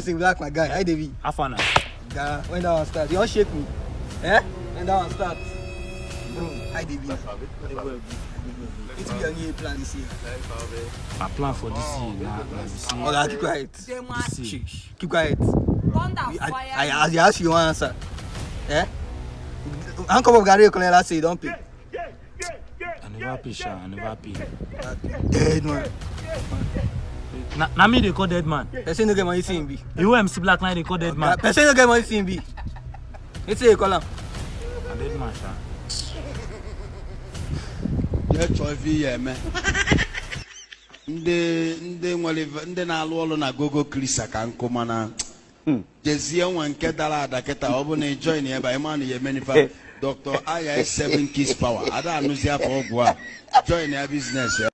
Say black my guy. Hi David. Afana. Guy, when that one start, you don't shake me. Eh? When that one start. Bro, hi David. It's be a new plan this year. My plan for this year now, Oh, keep quiet. this year. Keep quiet. Thunder fire. I ask you one answer. Eh? Uncle of Gary Colonel say don't pay. I never pay, Sha. I never pay. Dead man. Now me they call dead man. Person no get money see him be. You MC Black now they call dead man. Person no get money see him be. It's a call him. A dead man, Sha. HIV man. Ndị na-alụ ọrụ na gogo klisa ka nkụ mana jezie nwa nke dara ada kịta ọ bụ na join ebe ịma na ya emenifa Dr. Aya 7 Kiss Power ada anụzi afọ ọgwụ a join ya business ya